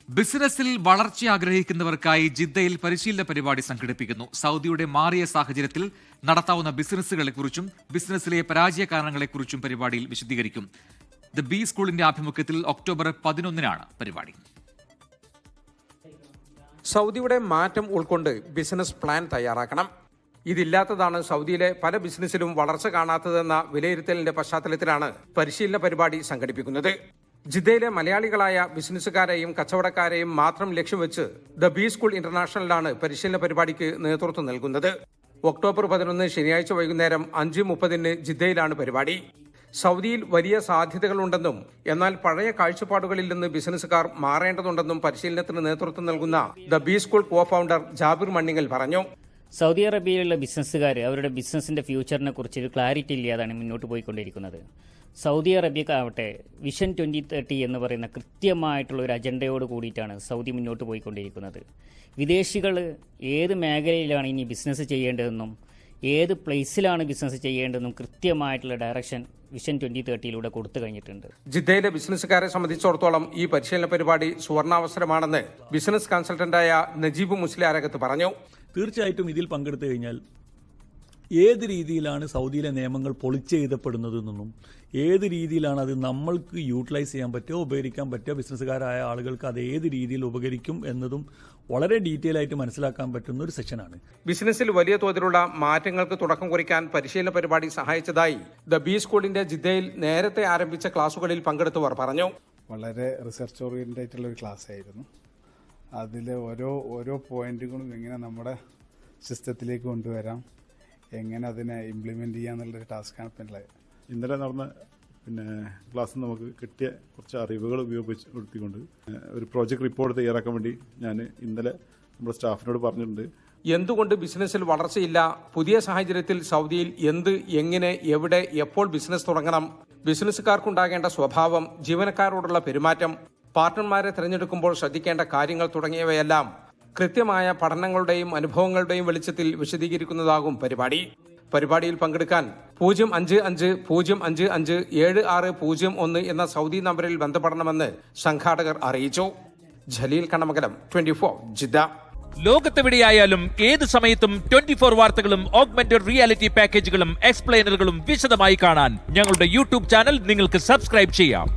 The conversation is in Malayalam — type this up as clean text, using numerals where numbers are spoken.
ബിസിനസ്സിൽ വളർച്ച ആഗ്രഹിക്കുന്നവർക്കായി ജിദ്ദയിൽ പരിശീലന പരിപാടി സംഘടിപ്പിക്കുന്നു. സൗദിയുടെ മാറിയ സാഹചര്യത്തിൽ നടത്താവുന്ന ബിസിനസ്സുകളെക്കുറിച്ചും ബിസിനസ്സിലെ പരാജയ കാരണങ്ങളെക്കുറിച്ചും പരിപാടിയിൽ വിശദീകരിക്കും. ദ ബി സ്കൂളിന്റെ ആഭിമുഖ്യത്തിൽ ഒക്ടോബർ 11-നാണ് പരിപാടി. സൗദിയുടെ മാറ്റം ഉൾക്കൊണ്ട് ബിസിനസ് പ്ലാൻ തയ്യാറാക്കണം. ഇതില്ലാത്തതാണ് സൗദിയിലെ പല ബിസിനസ്സിലും വളർച്ച കാണാത്തതെന്ന വിലയിരുത്തലിന്റെ പശ്ചാത്തലത്തിലാണ് പരിശീലന പരിപാടി സംഘടിപ്പിക്കുന്നത്. ജിദ്ദയിലെ മലയാളികളായ ബിസിനസ്സുകാരെയും കച്ചവടക്കാരെയും മാത്രം ലക്ഷ്യം വെച്ച് ദ ബി സ്കൂൾ ഇന്റർനാഷണലാണ് പരിശീലന പരിപാടിക്ക് നേതൃത്വം നൽകുന്നത്. ഒക്ടോബർ 11 ശനിയാഴ്ച വൈകുന്നേരം 5:30 ജിദ്ദയിലാണ് പരിപാടി. സൗദിയിൽ വലിയ സാധ്യതകളുണ്ടെന്നും എന്നാൽ പഴയ കാഴ്ചപ്പാടുകളിൽ നിന്ന് ബിസിനസ്സുകാർ മാറേണ്ടതുണ്ടെന്നും പരിശീലനത്തിന് നേതൃത്വം നൽകുന്ന the B school co founder Jabir Manningal പറഞ്ഞു. സൗദി അറേബ്യയിലുള്ള ബിസിനസ്സുകാർ അവരുടെ ബിസിനസിന്റെ ഫ്യൂച്ചറിനെ കുറിച്ച് ഒരു ക്ലാരിറ്റി ഇല്ലാതാണ് മുന്നോട്ട് പോയിക്കൊണ്ടിരിക്കുന്നത്. സൗദി അറേബ്യക്കാവട്ടെ വിഷൻ 2030 എന്ന് പറയുന്ന കൃത്യമായിട്ടുള്ള ഒരു അജണ്ടയോട് കൂടിയിട്ടാണ് സൗദി മുന്നോട്ട് പോയിക്കൊണ്ടിരിക്കുന്നത്. വിദേശികൾ ഏത് മേഖലയിലാണ് ഇനി ബിസിനസ് ചെയ്യേണ്ടതെന്നും ഏത് പ്ലേസിലാണ് ബിസിനസ് ചെയ്യേണ്ടതെന്നും കൃത്യമായിട്ടുള്ള ഡയറക്ഷൻ വിഷൻ 2030 കൊടുത്തു കഴിഞ്ഞിട്ടുണ്ട്. ജിദ്ദയിലെ ബിസിനസ്സുകാരെ സംബന്ധിച്ചിടത്തോളം ഈ പരിശീലന പരിപാടി സുവർണാവസരമാണെന്ന് ബിസിനസ് കൺസൾട്ടന്റായ നജീബ് മുസ്ലിയാരകത്ത് പറഞ്ഞു. തീർച്ചയായിട്ടും ഇതിൽ പങ്കെടുത്തു കഴിഞ്ഞാൽ ഏത് രീതിയിലാണ് സൗദിയിലെ നിയമങ്ങൾ പൊളിച്ചെഴുതപ്പെടുന്നതെന്നും ഏത് രീതിയിലാണ് അത് നമ്മൾക്ക് യൂട്ടിലൈസ് ചെയ്യാൻ പറ്റുമോ ഉപകരിക്കാൻ പറ്റുമോ ബിസിനസ്സുകാരായ ആളുകൾക്ക് അത് ഏത് രീതിയിൽ ഉപകരിക്കും എന്നതും വളരെ ഡീറ്റെയിൽ ആയിട്ട് മനസ്സിലാക്കാൻ പറ്റുന്ന ഒരു സെഷനാണ്. ബിസിനസ്സിൽ വലിയ തോതിലുള്ള മാറ്റങ്ങൾക്ക് തുടക്കം കുറിക്കാൻ പരിശീലന പരിപാടി സഹായിച്ചതായി ദ ബി സ്കൂളിന്റെ ജിദ്ദയിൽ നേരത്തെ ആരംഭിച്ച ക്ലാസുകളിൽ പങ്കെടുത്തവർ പറഞ്ഞു. വളരെ റിസർച്ച് ഓറിയന്റഡ് ആയിട്ടുള്ള ഒരു ക്ലാസ് ആയിരുന്നു. അതിൽ ഓരോ പോയിന്റുകളും എങ്ങനെ നമ്മുടെ സിസ്റ്റത്തിലേക്ക് കൊണ്ടുവരാം, എങ്ങനെ അതിനെ ഇംപ്ലിമെന്റ് ചെയ്യാന്നുള്ളൊരു ടാസ്ക്കാണ് പിന്നിലായത്. ഇന്നലെ നടന്ന ക്ലാസ്സിൽ നമുക്ക് കിട്ടിയ കുറച്ച് അറിവുകൾ ഉപയോഗപ്പെടുത്തിക്കൊണ്ട് ഒരു പ്രോജക്റ്റ് റിപ്പോർട്ട് തയ്യാറാക്കാൻ വേണ്ടി ഞാൻ ഇന്നലെ നമ്മുടെ സ്റ്റാഫിനോട് പറഞ്ഞിട്ടുണ്ട്. എന്തുകൊണ്ട് ബിസിനസ്സിൽ വളർച്ചയില്ല, പുതിയ സാഹചര്യത്തിൽ സൗദിയിൽ എന്ത്, എങ്ങനെ, എവിടെ, എപ്പോൾ ബിസിനസ് തുടങ്ങണം, ബിസിനസ്സുകാർക്കുണ്ടാകേണ്ട സ്വഭാവം, ജീവനക്കാരോടുള്ള പെരുമാറ്റം, പാർട്ട്ണർമാരെ തിരഞ്ഞെടുക്കുമ്പോൾ ശ്രദ്ധിക്കേണ്ട കാര്യങ്ങൾ തുടങ്ങിയവയെല്ലാം കൃത്യമായ പഠനങ്ങളുടെയും അനുഭവങ്ങളുടെയും വെളിച്ചത്തിൽ വിശദീകരിക്കുന്നതാകും പരിപാടിയിൽ പങ്കെടുക്കാൻ 055-055-7601 എന്ന സൗദി നമ്പറിൽ ബന്ധപ്പെടണമെന്ന് സംഘാടകർ അറിയിച്ചു. ജലീൽ കണ്ണമംഗലം, 24 ജിദ്ദ. ലോകത്തെവിടെയായാലും ഏത് സമയത്തും 24 വാർത്തകളും ഓഗ്മെന്റഡ് റിയാലിറ്റി പാക്കേജുകളും എക്സ്പ്ലെയിനറുകളും വിശദമായി കാണാൻ ഞങ്ങളുടെ യൂട്യൂബ് ചാനൽ നിങ്ങൾക്ക് സബ്സ്ക്രൈബ് ചെയ്യാം.